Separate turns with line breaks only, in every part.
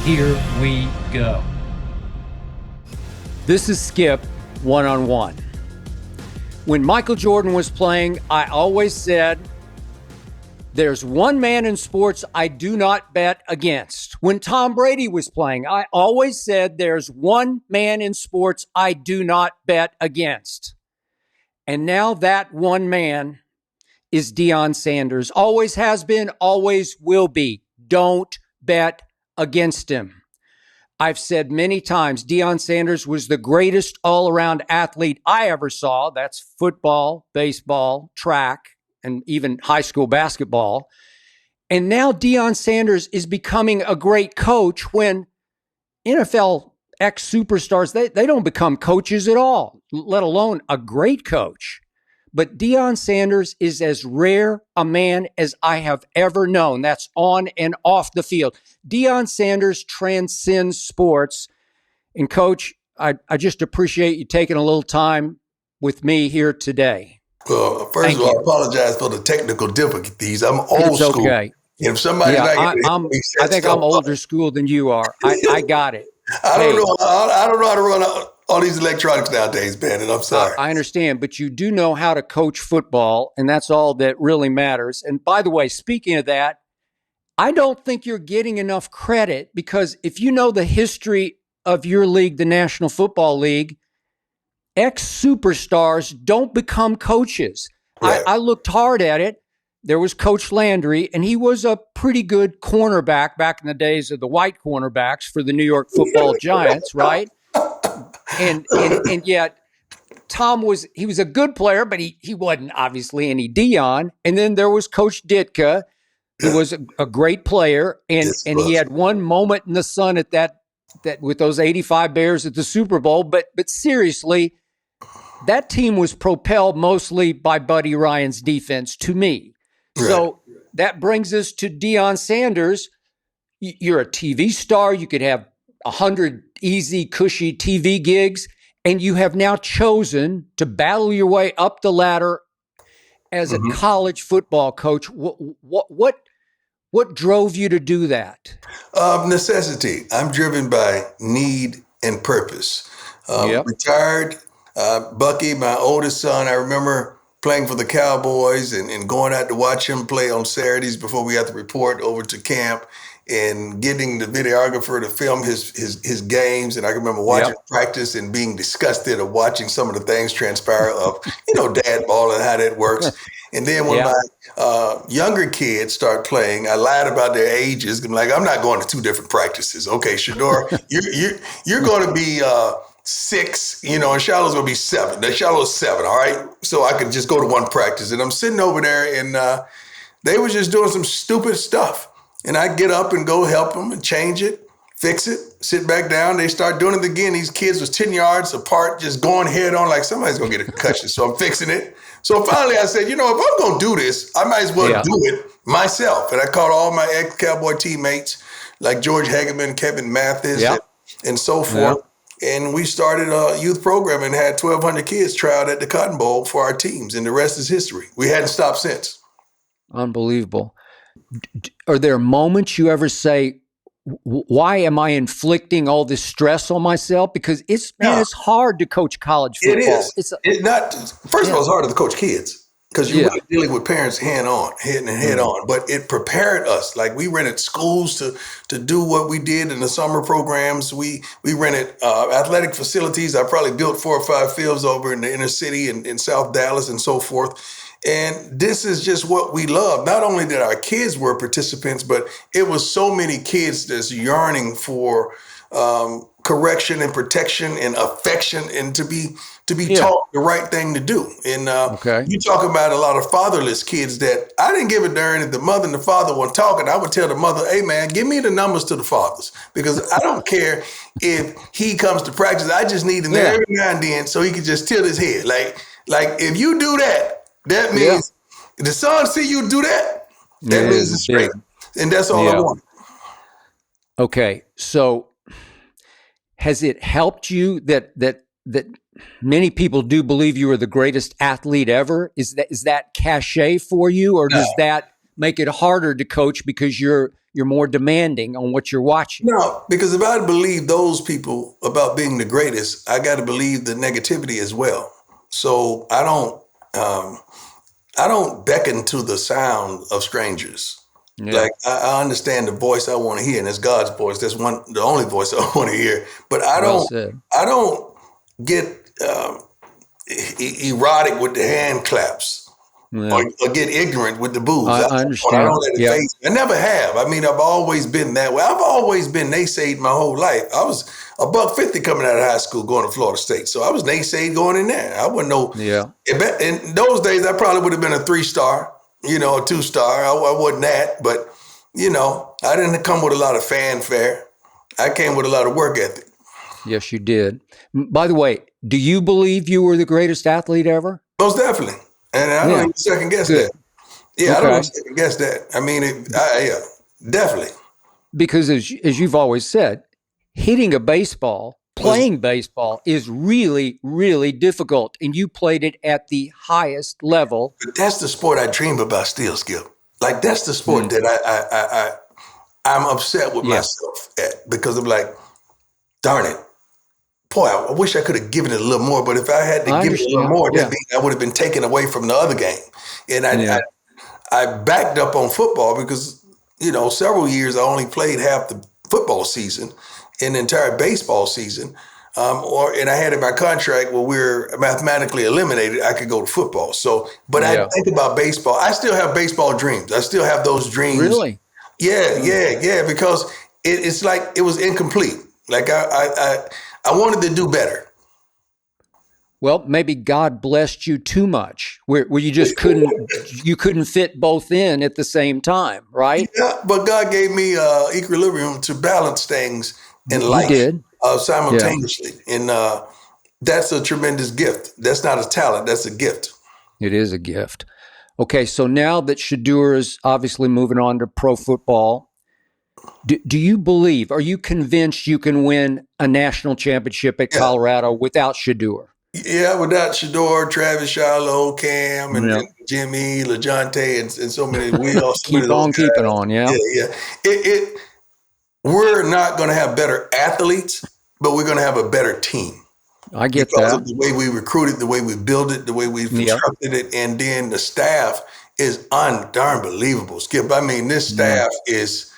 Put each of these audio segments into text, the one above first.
Here we go. This is Skip one-on-one. When Michael Jordan was playing, I always said, there's one man in sports I do not bet against. When Tom Brady was playing, I always said, there's one man in sports I do not bet against. And now that one man is Deion Sanders. Always has been, always will be. Don't bet against him. I've said many times, Deion Sanders was the greatest all-around athlete I ever saw. That's football, baseball, track, and even high school basketball. And now Deion Sanders is becoming a great coach when NFL ex-superstars, they don't become coaches at all, let alone a great coach. But Deion Sanders is as rare a man as I have ever known. That's on and off the field. Deion Sanders transcends sports. And Coach, I just appreciate you taking a little time with me here today.
Well, first of all, I apologize for the technical difficulties. I'm old school.
Okay.
If somebody
I think I'm older school than you are. I got it.
I don't know how to run all these electronics nowadays, man, and I'm sorry.
I understand, but you do know how to coach football, and that's all that really matters. And by the way, speaking of that, I don't think you're getting enough credit, because if you know the history of your league, the National Football League, ex-superstars don't become coaches. Right. I looked hard at it. There was Coach Landry, and he was a pretty good cornerback back in the days of the white cornerbacks for the New York Football Giants, right? And yet Tom was a good player, but he wasn't obviously any Deion. And then there was Coach Ditka, who was a great player, and he had one moment in the sun at that with those 85 Bears at the Super Bowl. But seriously, that team was propelled mostly by Buddy Ryan's defense to me. Right. So that brings us to Deion Sanders. You're a TV star. You could have 100 easy, cushy TV gigs, and you have now chosen to battle your way up the ladder as a college football coach. What drove you to do that?
Necessity. I'm driven by need and purpose. Retired, Bucky, my oldest son, I remember playing for the Cowboys and going out to watch him play on Saturdays before we had to report over to camp, and getting the videographer to film his games. And I can remember watching practice and being disgusted of watching some of the things transpire of, dad ball and how that works. And then when my younger kids start playing, I lied about their ages. I'm like, I'm not going to two different practices. Okay, Shedeur, you're going to be 6, and Shiloh's going to be 7. Now, Shiloh's 7, all right? So I could just go to one practice. And I'm sitting over there, and they were just doing some stupid stuff. And I get up and go help them and change it, fix it, sit back down. They start doing it again. These kids was 10 yards apart, just going head on like somebody's going to get a concussion. So I'm fixing it. So finally I said, if I'm going to do this, I might as well do it myself. And I called all my ex-Cowboy teammates like George Hageman, Kevin Mathis, and so forth. And we started a youth program and had 1,200 kids try out at the Cotton Bowl for our teams. And the rest is history. We hadn't stopped since.
Unbelievable. Are there moments you ever say, why am I inflicting all this stress on myself? Because it's hard to coach college football.
It is. First of all, it's harder to coach kids because you're dealing with parents head on. But it prepared us. Like we rented schools to do what we did in the summer programs. We rented athletic facilities. I probably built 4 or 5 fields over in the inner city in South Dallas and so forth. And this is just what we love. Not only that our kids were participants, but it was so many kids that's yearning for correction and protection and affection and to be taught the right thing to do. And you talk about a lot of fatherless kids that I didn't give a darn if the mother and the father were talking. I would tell the mother, hey, man, give me the numbers to the fathers because I don't care if he comes to practice. I just need him there every now and then so he can just tilt his head. Like if you do that, that means the son see you do that. That means it's straight. And that's all I want.
Okay. So has it helped you that many people do believe you are the greatest athlete ever? Is that cachet for you, or does that make it harder to coach because you're more demanding on what you're watching.
No, because if I believe those people about being the greatest, I got to believe the negativity as well. So I don't beckon to the sound of strangers. Yeah. Like I understand the voice I want to hear, and it's God's voice. That's the only voice I want to hear. But I don't get erotic with the hand claps. Yeah. Or get ignorant with the boos.
I understand.
I don't let it phase me. I never have. I mean, I've always been that way. I've always been naysayed my whole life. I was $150 coming out of high school going to Florida State. So I was naysayed going in there. I wouldn't know. Yeah. In those days, I probably would have been a 3-star, a 2-star. I wasn't that. But, I didn't come with a lot of fanfare. I came with a lot of work ethic.
Yes, you did. By the way, do you believe you were the greatest athlete ever?
Most definitely. And I don't even second guess that. Yeah, okay. I don't even second guess that. I mean, definitely.
Because as you've always said, hitting a baseball, playing baseball is really, really difficult. And you played it at the highest level.
But that's the sport I dream about still, Skip. Like, that's the sport that I'm upset with myself at. Because I'm like, darn it. Boy, I wish I could have given it a little more, but if I had to give it a little more, I would have been taken away from the other game. And I backed up on football because, several years I only played half the football season and the entire baseball season. And I had in my contract where we're mathematically eliminated, I could go to football. So, but I think about baseball. I still have baseball dreams. I still have those dreams.
Really?
Yeah. Because it's like it was incomplete. Like I wanted to do better.
Well, maybe God blessed you too much, where you just couldn't fit both in at the same time, right?
Yeah, but God gave me equilibrium to balance things in life.
He did.
Simultaneously. And that's a tremendous gift. That's not a talent, that's a gift.
It is a gift. Okay, so now that Shedeur is obviously moving on to pro football, do you believe, are you convinced you can win a national championship at Colorado without Shedeur?
Yeah, without Shedeur, Travis Shiloh, Cam, and Jimmy, LaJonte, and so many.
Keep on keeping on, yeah.
We're not going to have better athletes, but we're going to have a better team.
I get
because
that.
Of the way we recruit it, the way we build it, the way we constructed it, and then the staff is darn believable, Skip. I mean, this staff is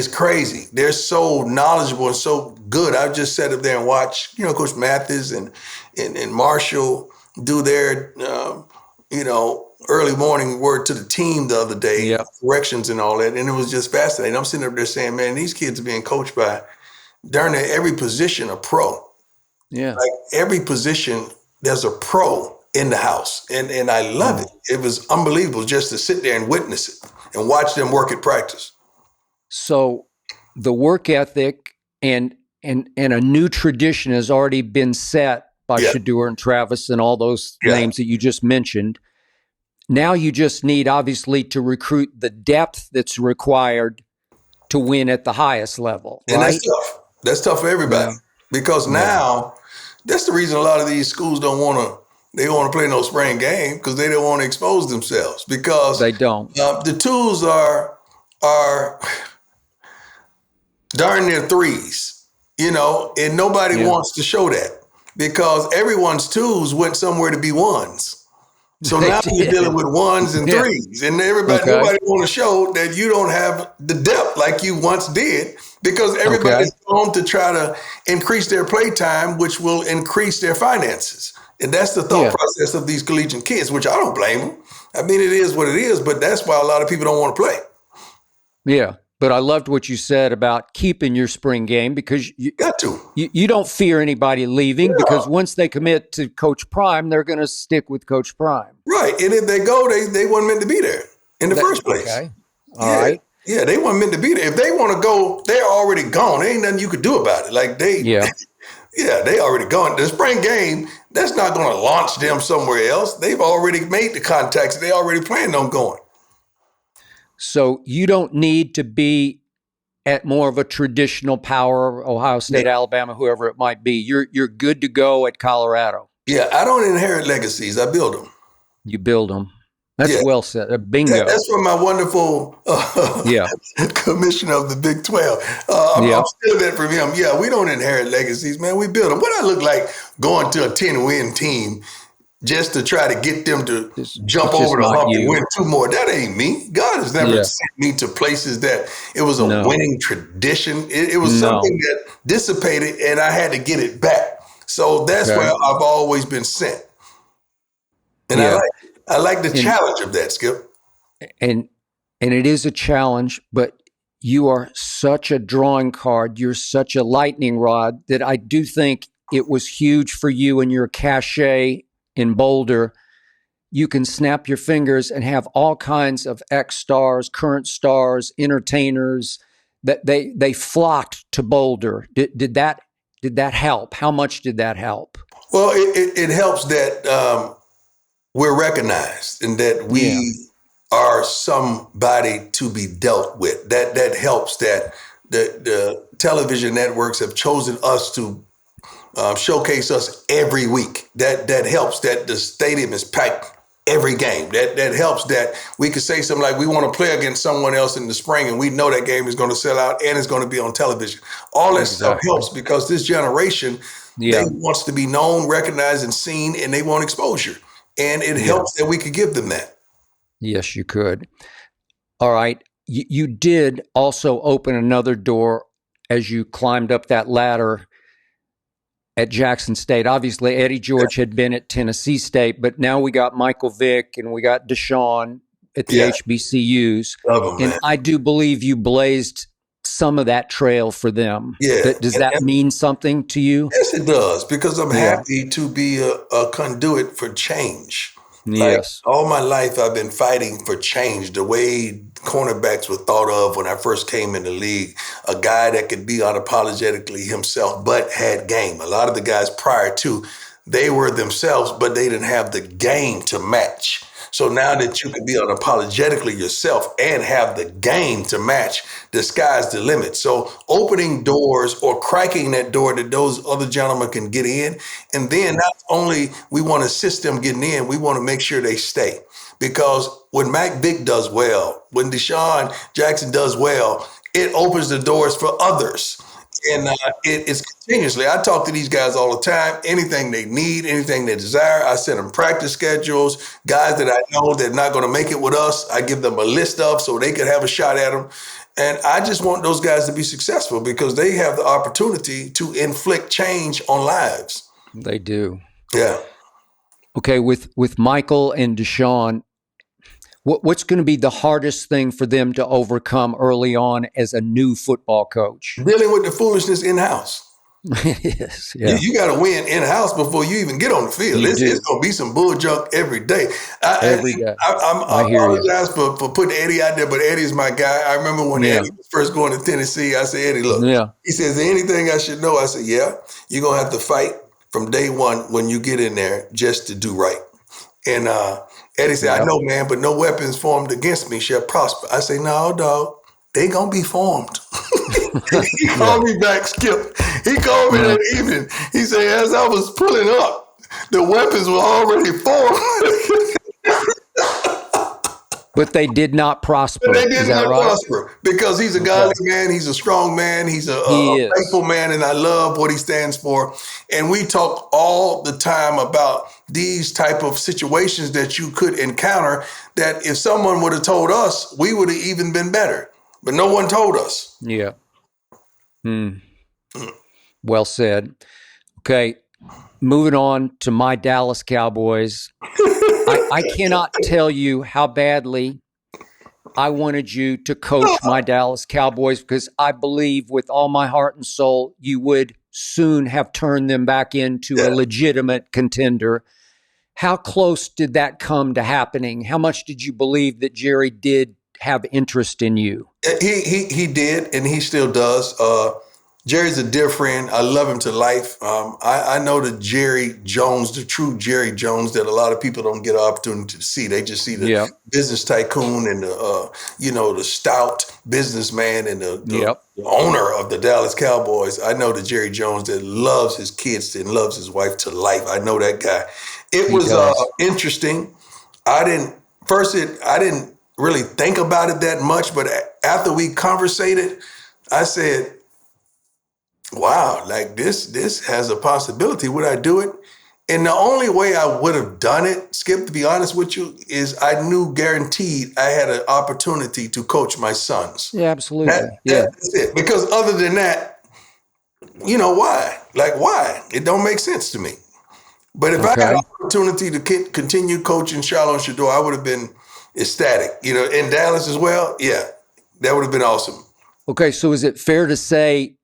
crazy. They're so knowledgeable and so good. I just sat up there and watched, Coach Mathis and Marshall do their, early morning word to the team the other day, corrections and all that. And it was just fascinating. I'm sitting up there saying, man, these kids are being coached by darn near every position a pro.
Yeah.
Like every position, there's a pro in the house. And I love it. It was unbelievable just to sit there and witness it and watch them work at practice.
So the work ethic and a new tradition has already been set by Shedeur and Travis and all those names that you just mentioned. Now you just need, obviously, to recruit the depth that's required to win at the highest level, right?
And that's tough. That's tough for everybody because now that's the reason a lot of these schools don't want to play no spring game because they don't want to expose themselves because
they don't.
The tools are darn near threes, and nobody wants to show that because everyone's twos went somewhere to be ones. So now you're dealing with ones and threes, and nobody want to show that you don't have the depth like you once did because everybody's home to try to increase their play time, which will increase their finances. And that's the thought process of these collegiate kids, which I don't blame them. I mean, it is what it is, but that's why a lot of people don't want to play.
Yeah. But I loved what you said about keeping your spring game because you
got to.
You don't fear anybody leaving because once they commit to Coach Prime, they're going to stick with Coach Prime.
Right. And if they go, they weren't meant to be there in the first place.
Okay. All right.
Yeah, they weren't meant to be there. If they want to go, they're already gone. There ain't nothing you could do about it. Like they already gone. The spring game, that's not going to launch them somewhere else. They've already made the contacts. They already planned on going.
So you don't need to be at more of a traditional power, Ohio State, Alabama, whoever it might be. You're good to go at Colorado.
Yeah, I don't inherit legacies. I build them.
You build them. That's
Yeah.
well said. Bingo.
That's from my wonderful
Yeah.
commissioner of the Big 12.
Yeah.
I'm still that from him. Yeah, we don't inherit legacies, man. We build them. What I look like going to a 10-win team just to try to get them to jump
It's just
over the
not
hump and
you.
win 2 more. That ain't me. God has never
Yeah.
sent me to places that it was a
No.
winning tradition. It was
No.
something that dissipated and I had to get it back. So that's
Okay.
where I've always been sent. And
Yeah.
I like the
And
challenge of that, Skip.
and it is a challenge, but you are such a drawing card. You're such a lightning rod that I do think it was huge for you and your cachet in Boulder. You can snap your fingers and have all kinds of ex-stars, current stars, entertainers that they flocked to Boulder. Did that help? How much did that help?
Well, it helps that we're recognized and that
Yeah.
we are somebody to be dealt with. That helps that the television networks have chosen us to showcase us every week. That helps that the stadium is packed every game. That helps that we could say something like we want to play against someone else in the spring and we know that game is going to sell out and it's going to be on television. All that stuff helps because this generation, they wants to be known, recognized, and seen, and they want exposure. And it helps that we could give them that.
Yes, you could. All right. You did also open another door as you climbed up that ladder at Jackson State. Obviously, Eddie George had been at Tennessee State, but now we got Michael Vick and we got Deshaun at the HBCUs.
Love them,
and
man.
I do believe you blazed some of that trail for them.
Yeah.
Does that mean something to you?
Yes, it does, because I'm happy to be a conduit for change. Like
Yes.
all my life, I've been fighting for change. The way cornerbacks were thought of when I first came in the league, a guy that could be unapologetically himself, but had game. A lot of the guys prior to, they were themselves, but they didn't have the game to match. So now that you can be unapologetically yourself and have the game to match, the sky's the limit. So opening doors or cracking that door that those other gentlemen can get in. And then not only we want to assist them getting in, we want to make sure they stay. Because when Mac Vick does well, when Deshaun Jackson does well, it opens the doors for others. And it's continuously. I talk to these guys all the time. Anything they need, anything they desire, I send them practice schedules. Guys that I know they're not going to make it with us, I give them a list of so they can have a shot at them. And I just want those guys to be successful because they have the opportunity to inflict change on lives.
They do.
Yeah.
Okay, with Michael and Deshaun, what's going to be the hardest thing for them to overcome early on as a new football coach?
Dealing with the foolishness in-house.
Yes, yeah.
You got to win in-house before you even get on the field. It's going to be some bull junk every day.
Every day.
I apologize for putting Eddie out there, but Eddie's my guy. I remember when Eddie was first going to Tennessee, I said, Eddie, look.
Yeah.
He says, is there anything I should know? I said, yeah. You're going to have to fight from day one when you get in there just to do right. And Eddie said, I know, man, but no weapons formed against me shall prosper. I say, no, dog, they going to be formed. He called me back, Skip. He called me that evening. He said, as I was pulling up, the weapons were already formed.
But they did not prosper.
They did not prosper because he's a godly man. He's a strong man. He's a faithful man, and I love what he stands for. And we talk all the time about these type of situations that you could encounter that if someone would have told us, we would have even been better. But no one told us.
Yeah. Well said. Okay. Moving on to my Dallas Cowboys. I cannot tell you how badly I wanted you to coach my Dallas Cowboys because I believe with all my heart and soul you would soon have turned them back into a legitimate contender. How close did that come to happening? How much did you believe that Jerry did have interest in you?
He did, and he still does. Jerry's a dear friend. I love him to life. I know the Jerry Jones, the true Jerry Jones that a lot of people don't get an opportunity to see. They just see the business tycoon and the stout businessman and the owner of the Dallas Cowboys. I know the Jerry Jones that loves his kids and loves his wife to life. I know that guy. It was interesting. I didn't first I didn't really think about it that much, but after we conversated, I said, wow, like this has a possibility. Would I do it? And the only way I would have done it, Skip, to be honest with you, is I knew guaranteed I had an opportunity to coach my sons.
Yeah, absolutely. Yeah.
That's it. Because other than that, why? Like, why? It don't make sense to me. But if I had an opportunity to continue coaching Charlotte and Shedeur, I would have been ecstatic. In Dallas as well. Yeah, that would have been awesome.
Okay, so is it fair to say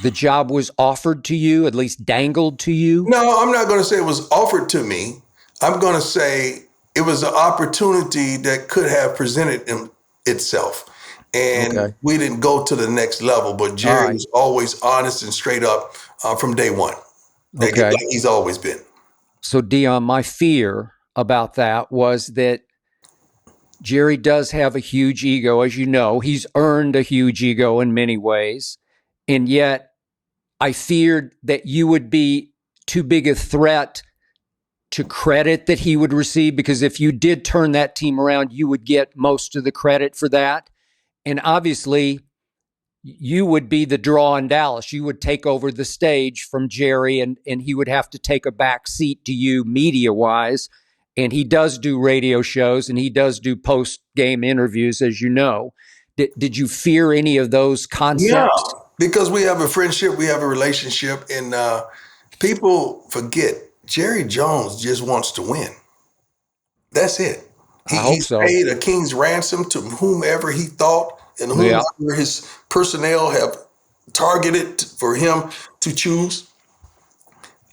the job was offered to you, at least dangled to you?
No, I'm not going to say it was offered to me. I'm going to say it was an opportunity that could have presented itself. And we didn't go to the next level, but Jerry was always honest and straight up from day one. Like he's always been.
So, Deion, my fear about that was that Jerry does have a huge ego, as you know. He's earned a huge ego in many ways. And yet, I feared that you would be too big a threat to credit that he would receive, because if you did turn that team around, you would get most of the credit for that. And obviously, you would be the draw in Dallas. You would take over the stage from Jerry, and he would have to take a back seat to you media-wise. And he does do radio shows, and he does do post-game interviews, as you know. Did you fear any of those concepts?
Yeah, because we have a friendship, we have a relationship, and people forget Jerry Jones just wants to win. That's it. He's paid a king's ransom to whomever he thought and whomever his personnel have targeted for him to choose.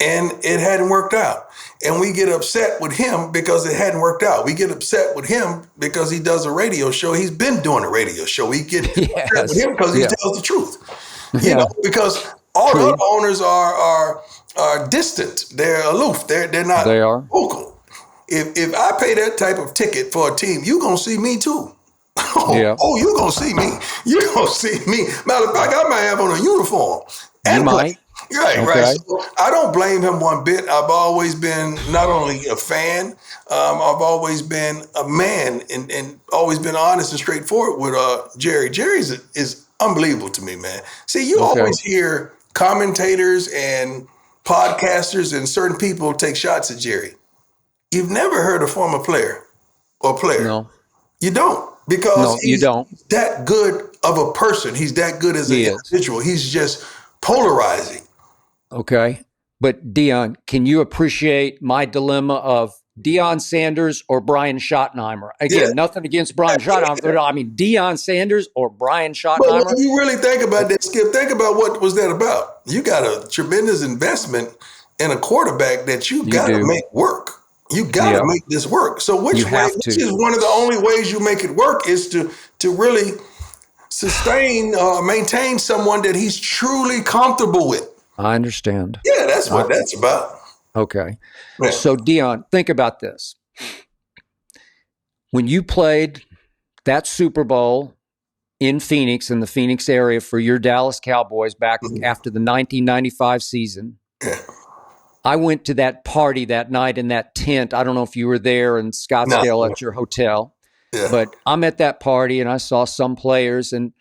And it hadn't worked out. And we get upset with him because it hadn't worked out. We get upset with him because he does a radio show. He's been doing a radio show. We get upset with him because he tells the truth. Because all the other owners are distant. They're aloof. They're not vocal. If I pay that type of ticket for a team, you're going to see me too. You're going to see me. You're going to see me. Matter of fact, I might have on a uniform.
You might.
Right. So I don't blame him one bit. I've always been not only a fan, I've always been a man and always been honest and straightforward with Jerry. Jerry is unbelievable to me, man. See, you always hear commentators and podcasters and certain people take shots at Jerry. You've never heard a former player or player.
No.
You don't. Because he's that good of a person. He's that good as an individual. He's just polarizing.
Okay. But Deion, can you appreciate my dilemma of Deion Sanders or Brian Schottenheimer? Again, nothing against Brian Schottenheimer. I mean, Deion Sanders or Brian Schottenheimer.
But when you really think about that, Skip, think about what was that about. You got a tremendous investment in a quarterback that you got to make work. You got to make this work. So which is one of the only ways you make it work is to really sustain, maintain someone that he's truly comfortable with.
I understand.
Yeah, that's what that's about.
Okay. Yeah. So, Deion, think about this. When you played that Super Bowl in Phoenix, in the Phoenix area for your Dallas Cowboys back after the 1995 season, I went to that party that night in that tent. I don't know if you were there in Scottsdale at your hotel, but I'm at that party and I saw some players. And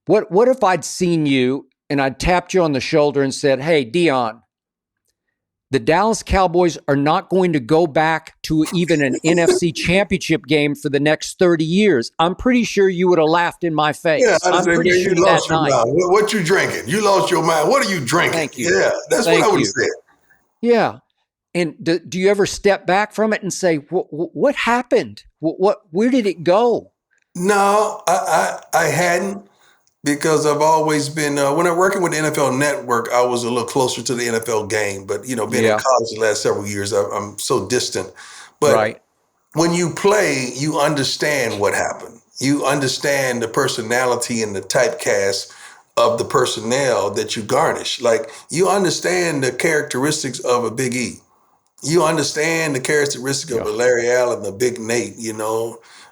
what if I'd seen you and I'd tapped you on the shoulder and said, "Hey, Deion, the Dallas Cowboys are not going to go back to even an NFC championship game for the next 30 years." I'm pretty sure you would have laughed in my face.
Yeah,
I'm pretty sure
you lost your mind. What you drinking? You lost your mind. What are you drinking?
Thank you.
Yeah, that's what I would have said.
Yeah. And do you ever step back from it and say, what happened? Where did it go?
No, I hadn't, because I've always been, when I'm working with the NFL Network, I was a little closer to the NFL game. But, being in college the last several years, I'm so distant. But when you play, you understand what happened. You understand the personality and the typecast of the personnel that you garnish. Like, you understand the characteristics of a Big E. You understand the characteristics of a Larry Allen, the Big Nate,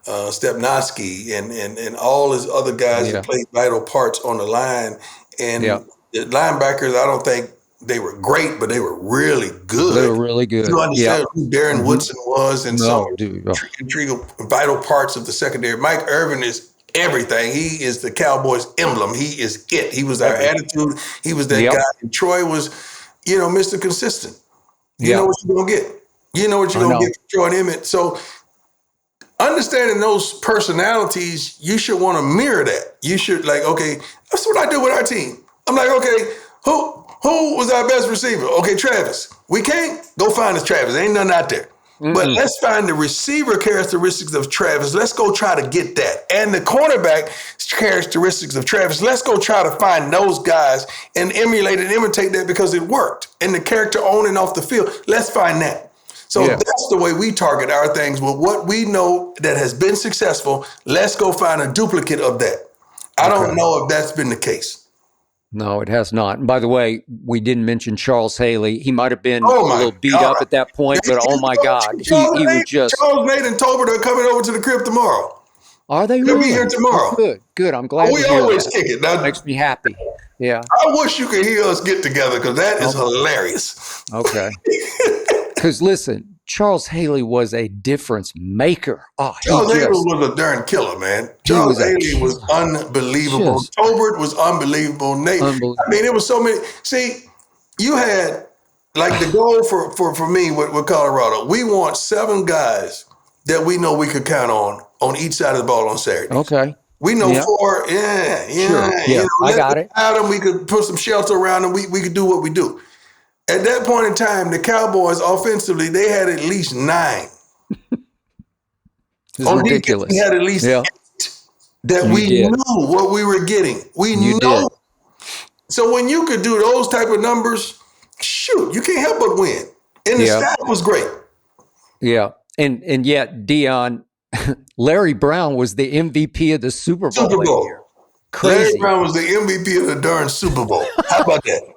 Stepnoski, and all his other guys that played vital parts on the line. And the linebackers, I don't think great, but they were really good.
They were really good.
You understand who Darren Woodson was and
intriguing,
vital parts of the secondary. Mike Irvin is everything. He is the Cowboys emblem. He is it. He was our attitude. He was that guy. And Troy was, Mr. Consistent. You know what you're going to get. You know what you're going to get from Troy and Emmett. So understanding those personalities, you should want to mirror that. You should okay, that's what I do with our team. I'm like, okay, who was our best receiver? Okay, Travis. We can't go find us Travis. Ain't nothing out there. Mm-hmm. But let's find the receiver characteristics of Travis. Let's go try to get that. And the cornerback characteristics of Travis. Let's go try to find those guys and emulate and imitate that because it worked. And the character on and off the field, let's find that. So that's the way we target our things. With what we know that has been successful, let's go find a duplicate of that. I don't know if that's been the case.
No, it has not. And by the way, we didn't mention Charles Haley. He might have been a little beat up at that point, but oh my God, he was just.
Charles, Nate, and Tolbert are coming over to the crib tomorrow.
Are they
They'll
really?
be here tomorrow.
Oh, good. I'm glad to hear that.
We always kick it. That
makes me happy. Yeah.
I wish you could hear us get together because that is hilarious.
Okay. Because listen, Charles Haley was a difference maker.
Charles Haley was a darn killer, man. Charles Haley was unbelievable. Tolbert was unbelievable. Nate, I mean, it was so many. See, you had the goal for me with Colorado. We want 7 guys that we know we could count on each side of the ball on Saturday.
Okay.
We know 4.
Sure. I got it.
Adam, we could put some shelter around them. We could do what we do. At that point in time, the Cowboys offensively, they had at least 9.
It's ridiculous.
We had at least 8 that we knew what we were getting. We know. So when you could do those type of numbers, shoot, you can't help but win. And the staff was great.
Yeah. And yet, Deion, Larry Brown was the MVP of the Super Bowl. That year. Crazy.
Larry Brown was the MVP of the darn Super Bowl. How about that?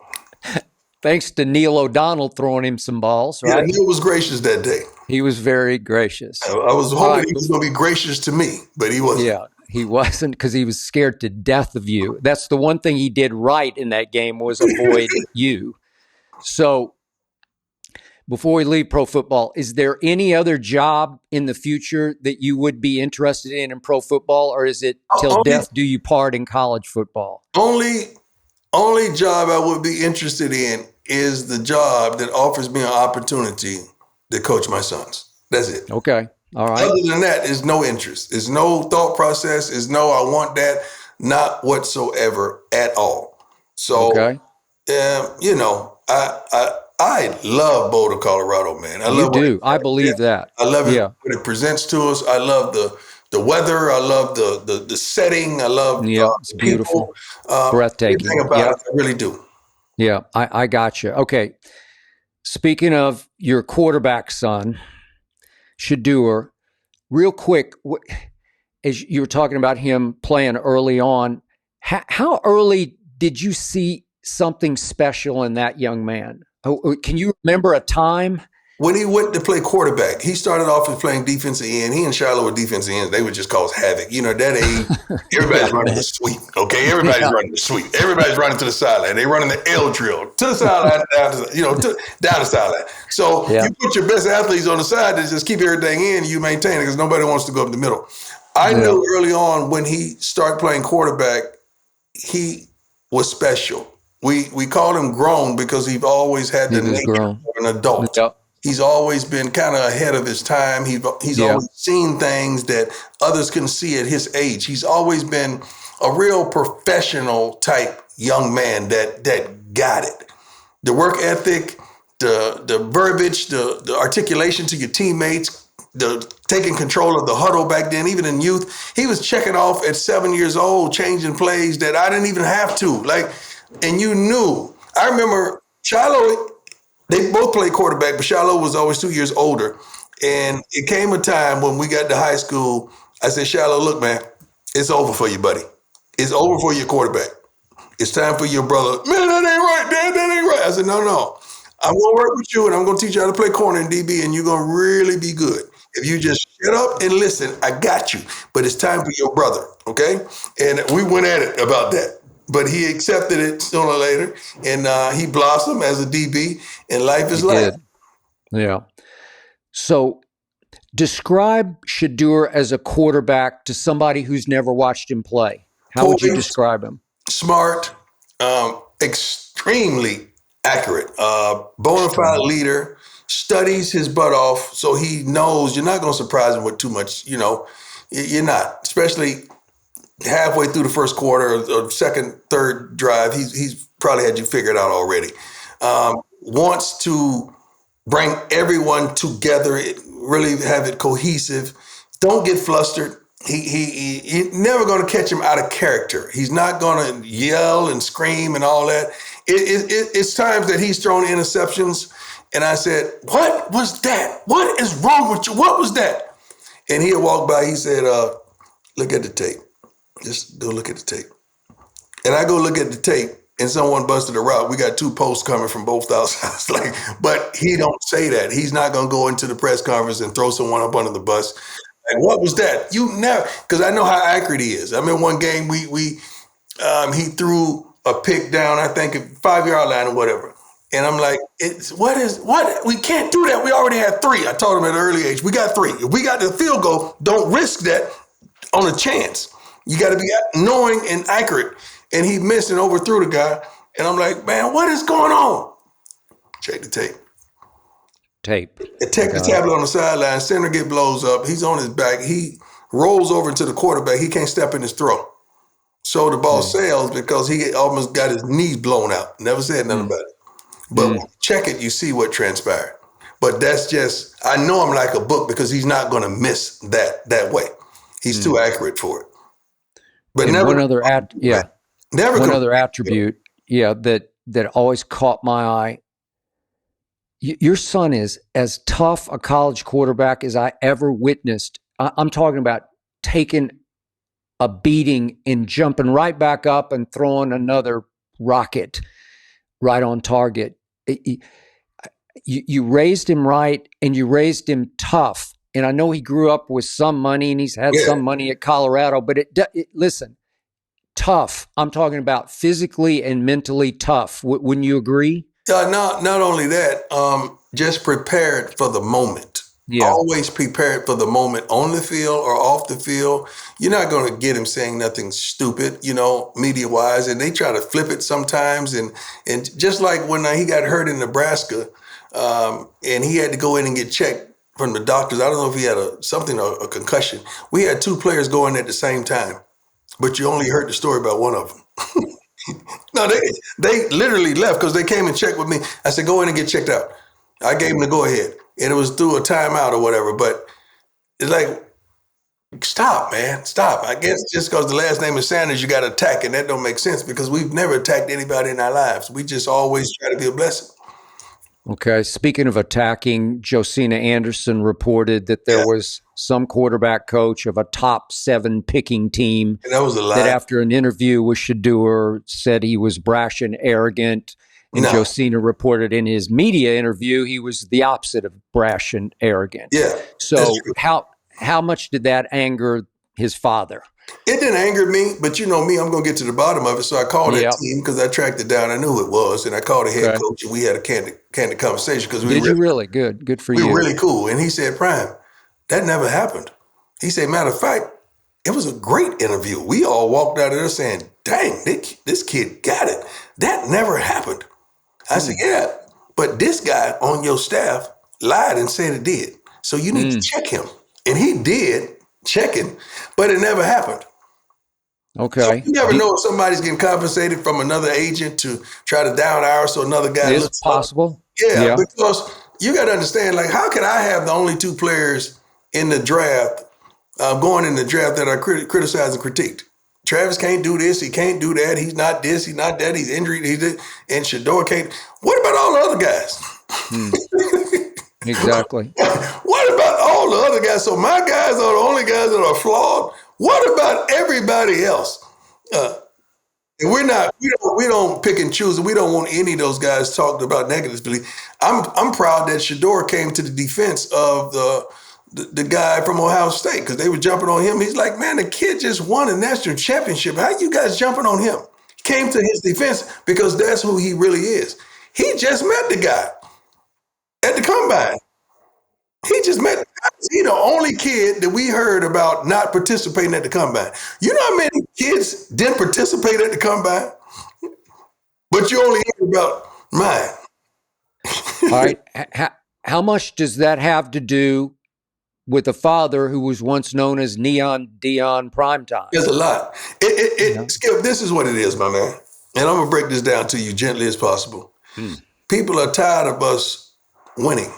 Thanks to Neil O'Donnell throwing him some balls, right?
Yeah, Neil was gracious that day.
He was very gracious.
I was hoping he was going to be gracious to me, but he wasn't.
Yeah, he wasn't because he was scared to death of you. That's the one thing he did right in that game was avoid you. So before we leave pro football, is there any other job in the future that you would be interested in pro football, or is it till death do you part in college football?
Only job I would be interested in is the job that offers me an opportunity to coach my sons. That's it.
Okay. All right.
Other than that, there's no interest. There's no thought process. There's no, I want that. Not whatsoever at all. So, I love Boulder, Colorado, man.
I believe that.
I love it. What it presents to us. I love the weather. I love the setting. I love
it's beautiful. Breathtaking.
Everything about it, I really do.
Yeah, I got you. Okay. Speaking of your quarterback son, Shedeur, real quick, as you were talking about him playing early on, how early did you see something special in that young man? Can you remember a time?
When he went to play quarterback, he started off as playing defensive end. He and Shiloh were defensive ends. They would just cause havoc. At that age, everybody's running the sweep. Okay, everybody's running the sweep. Everybody's running to the sideline. They running the L drill to the sideline, down the sideline. So you put your best athletes on the side to just keep everything in. You maintain it because nobody wants to go up the middle. I knew early on when he started playing quarterback, he was special. We called him grown because he's always had the nature of an adult.
Yep.
He's always been kind of ahead of his time. He's always seen things that others can see at his age. He's always been a real professional type young man that got it. The work ethic, the verbiage, the articulation to your teammates, the taking control of the huddle back then, even in youth. He was checking off at 7 years old, changing plays that I didn't even have to. And you knew. I remember Shiloh. They both played quarterback, but Shiloh was always 2 years older. And it came a time when we got to high school, I said, Shiloh, look, man, it's over for you, buddy. It's over for your quarterback. It's time for your brother. Man, that ain't right, Dad. That ain't right. I said, no. I'm going to work with you, and I'm going to teach you how to play corner and DB, and you're going to really be good. If you just shut up and listen, I got you. But it's time for your brother, okay? And we went at it about that. but he accepted it sooner or later, and he blossomed as a DB, and life is
He
life.
did. Yeah. So describe Shedeur as a quarterback to somebody who's never watched him play. How would you describe him?
Smart, extremely accurate, bona fide leader, studies his butt off, so he knows you're not going to surprise him with too much. You're not, especially halfway through the first quarter or second, third drive. He's probably had you figured out already. Wants to bring everyone together, really have it cohesive. Don't get flustered. He never going to catch him out of character. He's not going to yell and scream and all that. It's times that he's thrown interceptions, and I said, "What was that? What is wrong with you? What was that?" And he'll walk by. He said, "Look at the tape. Just go look at the tape." And I go look at the tape, and someone busted a route. We got 2 posts coming from both outsides. But he don't say that. He's not going to go into the press conference and throw someone up under the bus. Like, what was that? You never, because I know how accurate he is. I mean, one game he threw a pick down, I think, 5-yard line or whatever. And I'm like, what? We can't do that. We already had 3. I told him at an early age, we got 3. If we got the field goal, don't risk that on a chance. You got to be knowing and accurate. And he missed and overthrew the guy. And I'm like, man, what is going on? Check the tape. Take the tablet on the sideline. Center blows up. He's on his back. He rolls over to the quarterback. He can't step in his throw. So the ball sails because he almost got his knees blown out. Never said nothing about it. But when you check it, you see what transpired. But that's just, I know him like a book because he's not going to miss that way. He's too accurate for it. But
and
never
one other other attribute, that always caught my eye. Your son is as tough a college quarterback as I ever witnessed. I'm talking about taking a beating and jumping right back up and throwing another rocket right on target. You raised him right, and you raised him tough. And I know he grew up with some money, and he's had some money at Colorado. But listen, tough. I'm talking about physically and mentally tough. Wouldn't you agree?
Not only that, just prepared for the moment. Yeah. Always prepared for the moment on the field or off the field. You're not going to get him saying nothing stupid, media-wise. And they try to flip it sometimes. And just like when he got hurt in Nebraska, and he had to go in and get checked from the doctors. I don't know if he had a concussion. We had 2 players going at the same time, but you only heard the story about one of them. No, they literally left because they came and checked with me. I said, go in and get checked out. I gave them the go ahead. And it was through a timeout or whatever. But it's like, stop, man. Stop. I guess just because the last name is Sanders, you got to attack. And that don't make sense because we've never attacked anybody in our lives. We just always try to be a blessing.
Okay. Speaking of attacking, Josina Anderson reported that there was some quarterback coach of a top 7 picking team.
And that was a lie.
That after an interview with Shedeur said he was brash and arrogant. And Josina reported in his media interview he was the opposite of brash and arrogant.
Yeah.
So how much did that anger his father?
It didn't anger me, but you know me, I'm going to get to the bottom of it. So I called that team because I tracked it down. I knew who it was. And I called the head coach, and we had a candid conversation.
Did you really? Good for you.
We were really cool. And he said, Prime, that never happened. He said, matter of fact, it was a great interview. We all walked out of there saying, dang, this kid got it. That never happened. I said, yeah, but this guy on your staff lied and said it did. So you need to check him. And he did check him, but it never happened.
Okay.
So you never know if somebody's getting compensated from another agent to try to down ours so another guy
looks It's possible.
Yeah, because you got to understand, like, how can I have the only 2 players in the draft, going in the draft that are criticized and critiqued? Travis can't do this. He can't do that. He's not this. He's not that. He's injured. And Shedeur can't. What about all the other guys?
Exactly.
What about all the other guys? So my guys are the only guys that are flawed. What about everybody else? And we don't pick and choose. We don't want any of those guys talked about negatively. I'm proud that Shedeur came to the defense of the guy from Ohio State because they were jumping on him. He's like, man, the kid just won a national championship. How you guys jumping on him? He came to his defense because that's who he really is. He just met the guy at the combine. He just met. He the only kid that we heard about not participating at the combine. You know how many kids didn't participate at the combine? But you only hear about mine.
All right. How much does that have to do with a father who was once known as Neon Deion Primetime?
There's a lot. Skip, this is what it is, my man. And I'm going to break this down to you gently as possible. People are tired of us winning.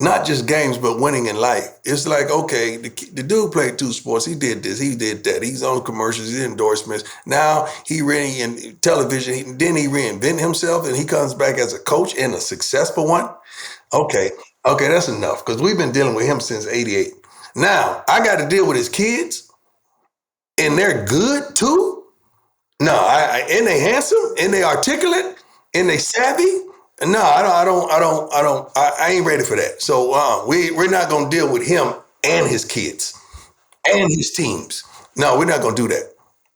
Not just games, but winning in life. It's like, okay, the dude played 2 sports. He did this. He did that. He's on commercials. He did endorsements. Now he ran in television. Then he reinvented himself, and he comes back as a coach and a successful one. Okay, that's enough because we've been dealing with him since '88. Now I got to deal with his kids, and they're good too. No, and they handsome, and they articulate, and they savvy. No, I ain't ready for that. So we're not going to deal with him and his kids and his teams. No, we're not going to do that.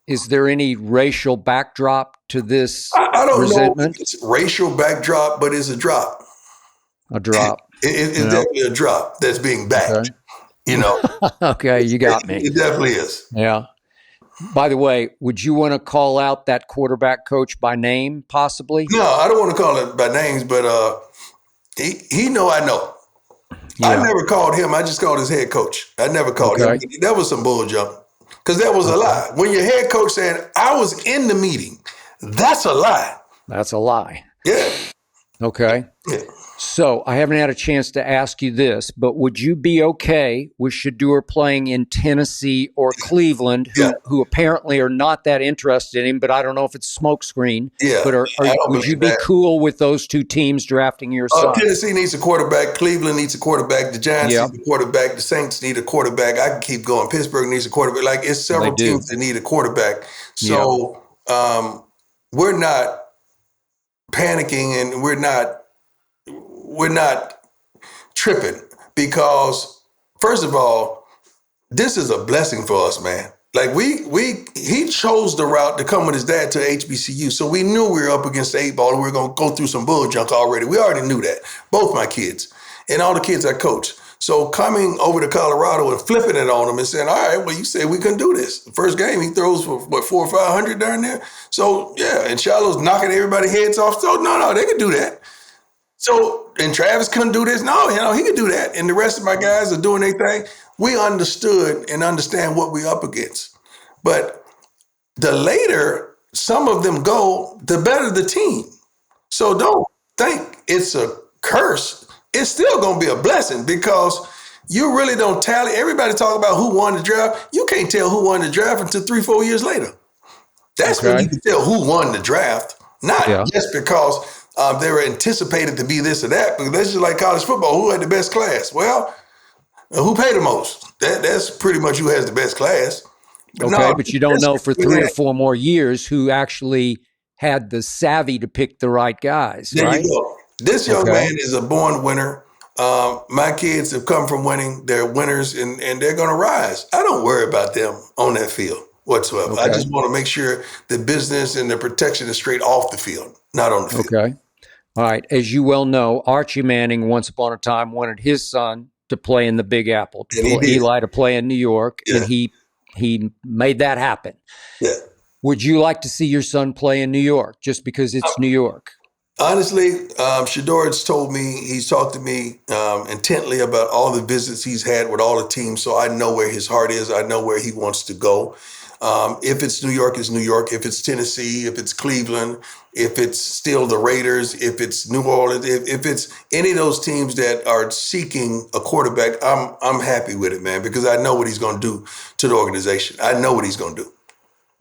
Is there any racial backdrop to this
I don't
resentment?
know if it's racial backdrop, but it's a drop.
A drop.
It's definitely a drop that's being backed.
Okay.
You know.
Okay, you got me.
It definitely is.
Yeah. By the way, would you want to call out that quarterback coach by name, possibly?
No, I don't want to call it by names, but he know I know. Yeah. I never called him. I just called his head coach. I never called him. That was some bull jump because that was a lie. When your head coach said, I was in the meeting, that's a lie.
That's a lie.
Yeah.
Okay.
Yeah.
So I haven't had a chance to ask you this, but would you be okay with Shedeur playing in Tennessee or Cleveland, who apparently are not that interested in him, but I don't know if it's smokescreen.
Yeah.
But would you be cool with those 2 teams drafting your son?
Tennessee needs a quarterback. Cleveland needs a quarterback. The Giants need a quarterback. The Saints need a quarterback. I can keep going. Pittsburgh needs a quarterback. Like, it's several teams that need a quarterback. So we're not panicking and we're not tripping because, first of all, this is a blessing for us, man. Like he chose the route to come with his dad to HBCU, so we knew we were up against the 8 ball and we were going to go through some bull junk already. We already knew that, both my kids and all the kids I coach. So coming over to Colorado and flipping it on them and saying, all right, well, you said we couldn't do this. The first game, he throws for, 400 or 500 down there. So, yeah, and Shiloh's knocking everybody's heads off. So, no, they could do that. So, and Travis couldn't do this. No, he could do that. And the rest of my guys are doing their thing. We understood and understand what we're up against. But the later some of them go, the better the team. So don't think it's a curse. It's still going to be a blessing because you really don't tally. Everybody talk about who won the draft. You can't tell who won the draft until 3-4 years later. That's when you can tell who won the draft. Not just because they were anticipated to be this or that, because that's just like college football. Who had the best class? Well, who paid the most? That's pretty much who has the best class. But
but you don't know for 3 or 4 more years who actually had the savvy to pick the right guys,
there
right?
You go. This young man is a born winner. My kids have come from winning. They're winners, and they're going to rise. I don't worry about them on that field whatsoever. I just want to make sure the business and the protection is straight off the field, not on the field.
Okay. All right. As you well know, Archie Manning once upon a time wanted his son to play in the Big Apple, Eli to play in New York, and he made that happen.
Yeah.
Would you like to see your son play in New York just because it's New York?
Honestly, Shedeur has told me, he's talked to me intently about all the visits he's had with all the teams, so I know where his heart is. I know where he wants to go. If it's New York, it's New York. If it's Tennessee, if it's Cleveland, if it's still the Raiders, if it's New Orleans, if it's any of those teams that are seeking a quarterback, I'm happy with it, man, because I know what he's going to do to the organization. I know what he's going to do.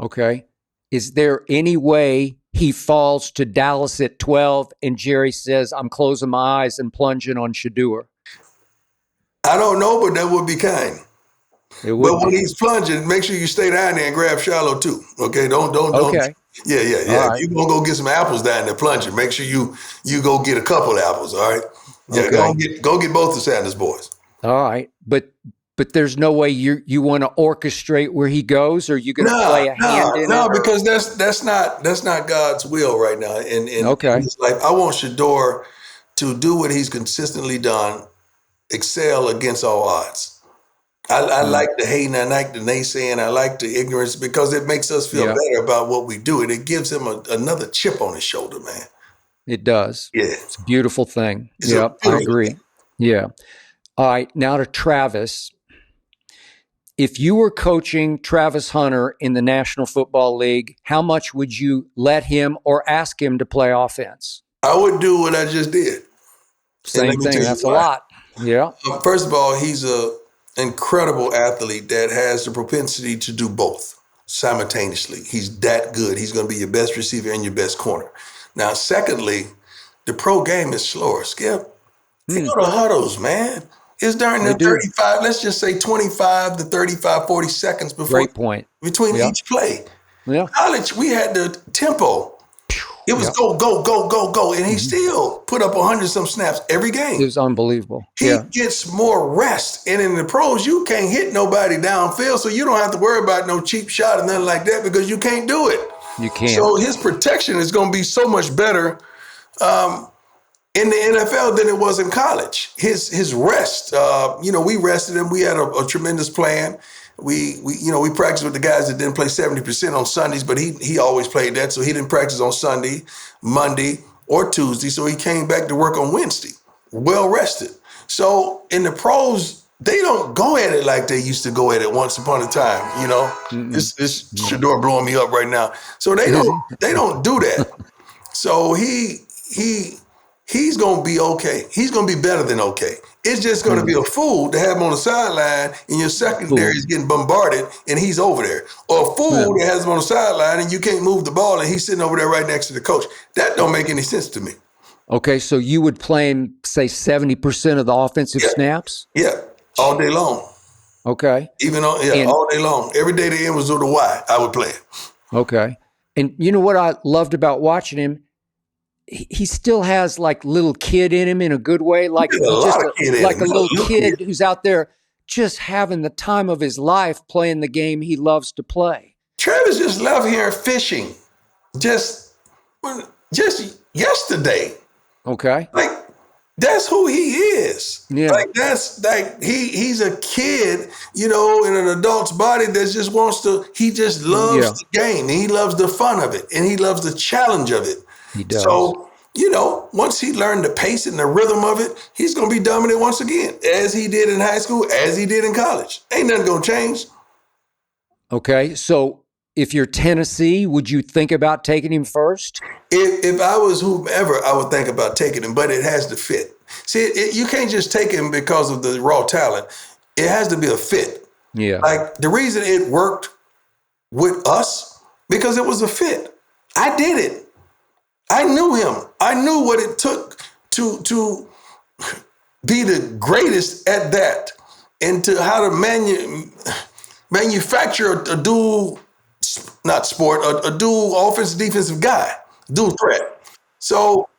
Okay. Is there any way he falls to Dallas at 12 and Jerry says, I'm closing my eyes and plunging on Shedeur?
I don't know, but that would be kind.
It would
but when he's plunging, make sure you stay down there and grab Shiloh too. Okay, don't.
Okay.
Yeah.
Right.
You're gonna go get some apples down there plunging. Make sure you go get a couple of apples. All right. Yeah, go get both the Sanders boys.
All right, but But there's no way you want to orchestrate where he goes, or you going to play a hand in it?
No, because that's not God's will right now in his life. I want Shedeur to do what he's consistently done, excel against all odds. I like the hating, I like the naysaying, I like the ignorance because it makes us feel better about what we do, and it gives him another chip on his shoulder, man.
It does.
Yeah,
it's a beautiful thing. Yep, I agree. Thing. Yeah. All right, now to Travis. If you were coaching Travis Hunter in the National Football League, how much would you let him or ask him to play offense?
I would do what I just did.
Same thing. That's a lot. Yeah.
First of all, he's an incredible athlete that has the propensity to do both simultaneously. He's that good. He's going to be your best receiver and your best corner. Now, secondly, the pro game is slower. Skip, they go to huddles, man. It's during the 35, let's just say 25 to 35, 40 seconds before.
Great point.
Between each play.
Yeah.
College, we had the tempo. It was go, go, go, go, go. And he still put up 100-some snaps every game.
It was unbelievable.
He gets more rest. And in the pros, you can't hit nobody downfield, so you don't have to worry about no cheap shot or nothing like that because you can't do it.
You can't.
So his protection is going to be so much better in the NFL than it was in college. His rest, we rested him. We had a tremendous plan. We practiced with the guys that didn't play 70% on Sundays, but he always played that, so he didn't practice on Sunday, Monday, or Tuesday. So he came back to work on Wednesday, well rested. So in the pros, they don't go at it like they used to go at it once upon a time. This Shedeur blowing me up right now. So they don't do that. So he's going to be okay. He's going to be better than okay. It's just going to be a fool to have him on the sideline and your secondary is getting bombarded and he's over there. Or a fool that has him on the sideline and you can't move the ball and he's sitting over there right next to the coach. That don't make any sense to me.
Okay, so you would play him, say, 70% of the offensive snaps?
Yeah, all day long.
Okay.
All day long. Every day the end was with a Y, I would play it.
Okay. And you know what I loved about watching him? He still has like little kid in him in a good way, like a little kid who's out there just having the time of his life playing the game he loves to play.
Travis just left here fishing, just yesterday.
Okay,
like that's who he is.
Yeah,
like that's like he's a kid, in an adult's body that just wants to. He just loves the game, and he loves the fun of it, and he loves the challenge of it.
He does.
So, once he learned the pace and the rhythm of it, he's going to be dominant once again, as he did in high school, as he did in college. Ain't nothing going to change.
Okay, so if you're Tennessee, would you think about taking him first?
If I was whomever, I would think about taking him, but it has to fit. See, you can't just take him because of the raw talent. It has to be a fit.
Yeah.
Like the reason it worked with us, because it was a fit. I did it. I knew him. I knew what it took to be the greatest at that and to how to manufacture a dual, not sport, a dual offensive defensive guy, dual threat. So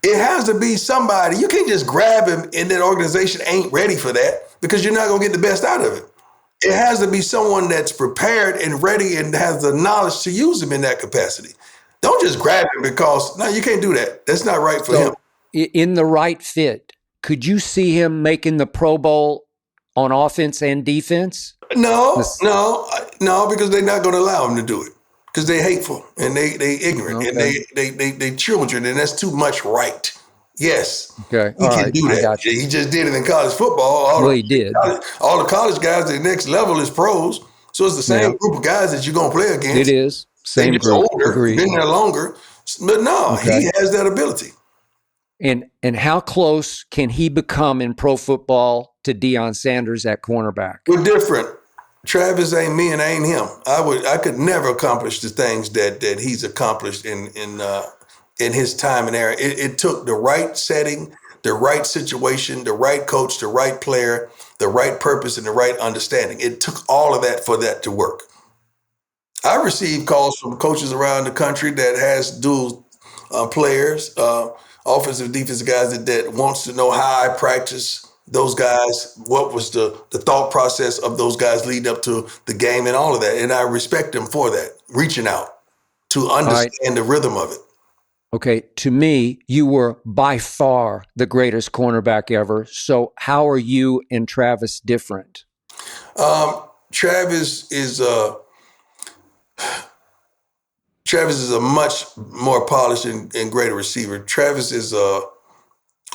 it has to be somebody. You can't just grab him and that organization ain't ready for that because you're not going to get the best out of it. It has to be someone that's prepared and ready and has the knowledge to use him in that capacity. Don't just grab him because, no, you can't do that. That's not right for him.
In the right fit, could you see him making the Pro Bowl on offense and defense?
No, because they're not going to allow him to do it because they're hateful and they ignorant and they children and that's too much right. Yes.
Okay.
He can do that. He just did it in college football.
He did.
All the college guys, the next level is pros. So it's the same group of guys that you're going to play against.
It is. Same group.
Older, been there longer. But no, he has that ability.
And how close can he become in pro football to Deion Sanders at cornerback?
We're different. Travis ain't me and I ain't him. I could never accomplish the things that he's accomplished in his time and era. It took the right setting, the right situation, the right coach, the right player, the right purpose, and the right understanding. It took all of that for that to work. I receive calls from coaches around the country that has dual players, offensive, defensive guys that wants to know how I practice those guys, what was the thought process of those guys leading up to the game and all of that. And I respect them for that, reaching out to understand the rhythm of it.
Okay, to me, you were by far the greatest cornerback ever. So how are you and Travis different?
Travis is a much more polished and greater receiver. Travis is a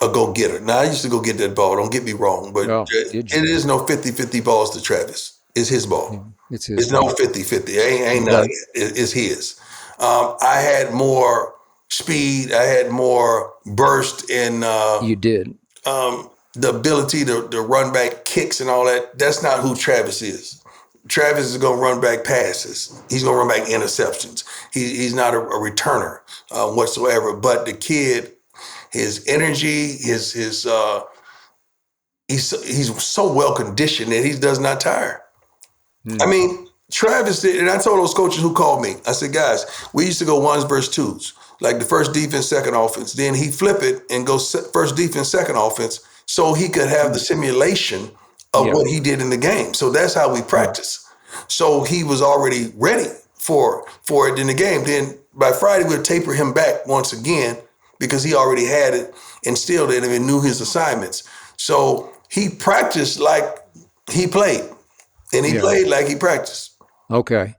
go-getter. Now, I used to go get that ball. Don't get me wrong, but it is no 50-50 balls to Travis. It's his ball. Yeah, it's no 50-50. Ain't none. It's his. I had more speed. I had more burst in
you did.
The ability to run back kicks and all that. That's not who Travis is. Travis is going to run back passes. He's going to run back interceptions. He's not a returner whatsoever. But the kid, his energy, he's so well conditioned that he does not tire. I mean, Travis did, and I told those coaches who called me, I said, guys, we used to go ones versus twos, like the first defense, second offense. Then he flip it and go first defense, second offense, so he could have the simulation of what he did in the game. So that's how we practice. So he was already ready for it in the game. Then by Friday, we'd taper him back once again because he already had it instilled in him and knew his assignments. So he practiced like he played, and he played like he practiced.
Okay.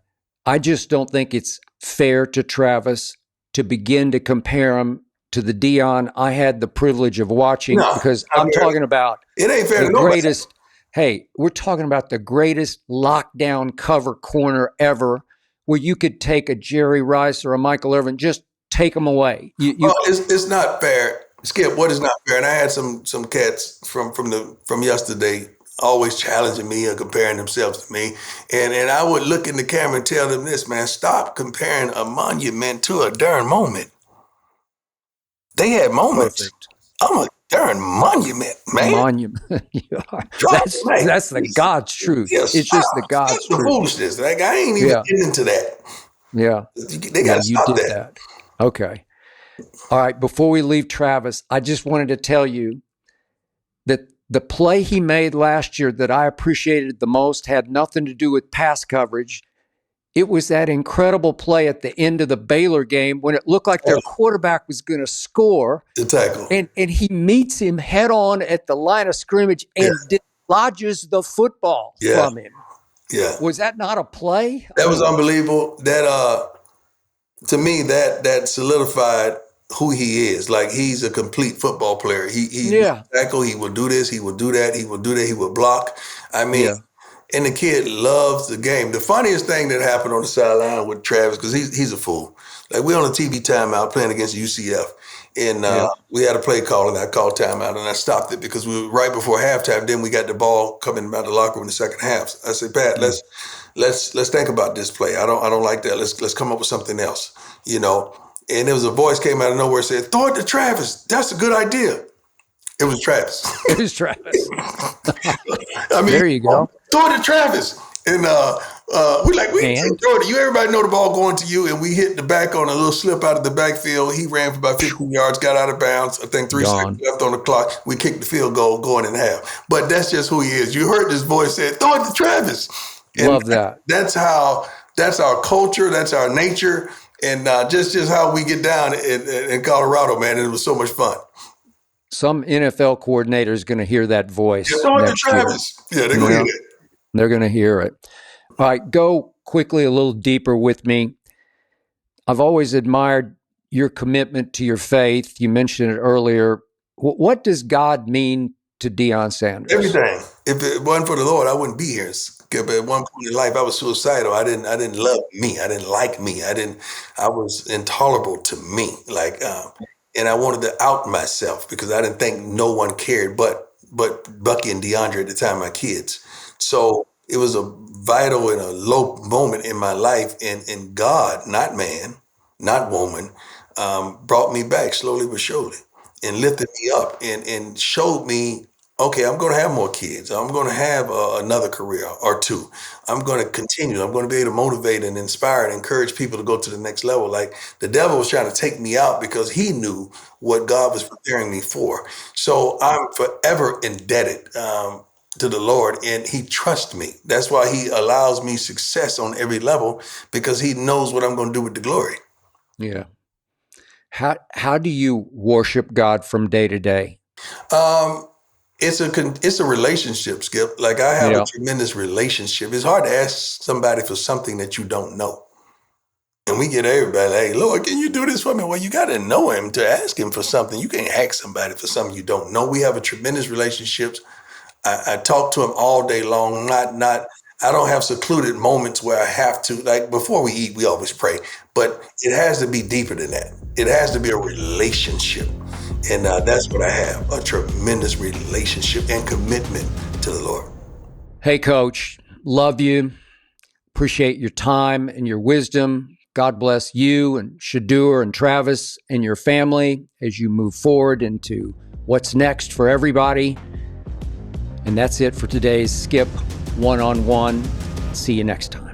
I just don't think it's fair to Travis to begin to compare him to the Deion I had the privilege of watching, because I'm talking about
it ain't fair
the greatest. Hey, we're talking about the greatest lockdown cover corner ever, where you could take a Jerry Rice or a Michael Irvin, just take them away.
It's not fair, Skip. What is not fair? And I had some cats from yesterday always challenging me or comparing themselves to me, and I would look in the camera and tell them this, man: stop comparing a monument to a darn moment. They had moments.
Perfect.
I'm a darn monument, man.
Monument. That's the God's truth.
Yes,
it's just the God's
that's
truth.
The foolishness. Like, I ain't even getting into that.
Yeah.
They got to stop that.
Okay. All right. Before we leave Travis, I just wanted to tell you that the play he made last year that I appreciated the most had nothing to do with pass coverage. It was that incredible play at the end of the Baylor game when it looked like their quarterback was going to score.
The tackle.
And he meets him head on at the line of scrimmage and dislodges the football from him.
Yeah.
Was that not a play?
That was unbelievable. That to me, that solidified who he is. Like, he's a complete football player. He will tackle, he will do this, he will do that, he will do that, he will block. I mean, and the kid loves the game. The funniest thing that happened on the sideline with Travis, because he's a fool. Like, we on a TV timeout playing against UCF. And we had a play call, and I called timeout, and I stopped it because we were right before halftime. Then we got the ball coming out the locker room in the second half. I said, Pat, let's think about this play. I don't like that. Let's come up with something else, you know. And there was a voice came out of nowhere and said, throw it to Travis. That's a good idea. It was Travis.
It was Travis.
I mean,
there you go.
Throw it to Travis. And we're like, everybody know the ball going to you. And we hit the back on a little slip out of the backfield. He ran for about 15 yards, got out of bounds. I think 3 seconds left on the clock. We kicked the field goal going in half. But that's just who he is. You heard this voice say, throw it to Travis. And
love that.
That's our culture. That's our nature. And just how we get down in Colorado, man. It was so much fun.
Some NFL coordinator is going to hear that voice.
Throw it to Travis. Yeah, they're going to hear it.
They're going to hear it. All right, go quickly a little deeper with me. I've always admired your commitment to your faith. You mentioned it earlier. What does God mean to Deion Sanders?
Everything. If it wasn't for the Lord, I wouldn't be here. At one point in life, I was suicidal. I didn't love me. I didn't like me. I was intolerable to me. Like, and I wanted to out myself because I didn't think no one cared but Bucky and DeAndre at the time, my kids. So it was a vital and a low moment in my life, and God, not man, not woman, brought me back slowly but surely and lifted me up and showed me okay, I'm going to have more kids. I'm going to have another career or two. I'm going to continue. I'm going to be able to motivate and inspire and encourage people to go to the next level. Like the devil was trying to take me out because he knew what God was preparing me for. So I'm forever indebted to the Lord, and he trusts me. That's why he allows me success on every level, because he knows what I'm going to do with the glory.
Yeah. How do you worship God from day to day?
It's a relationship, Skip. Like I have a tremendous relationship. It's hard to ask somebody for something that you don't know. And we get everybody, hey, Lord, can you do this for me? Well, you got to know him to ask him for something. You can't ask somebody for something you don't know. We have a tremendous relationship. I talk to him all day long. I don't have secluded moments where I have to, like before we eat, we always pray, but it has to be deeper than that. It has to be a relationship. And that's what I have, a tremendous relationship and commitment to the Lord.
Hey, Coach, love you. Appreciate your time and your wisdom. God bless you and Shedeur and Travis and your family as you move forward into what's next for everybody. And that's it for today's Skip One-on-One. See you next time.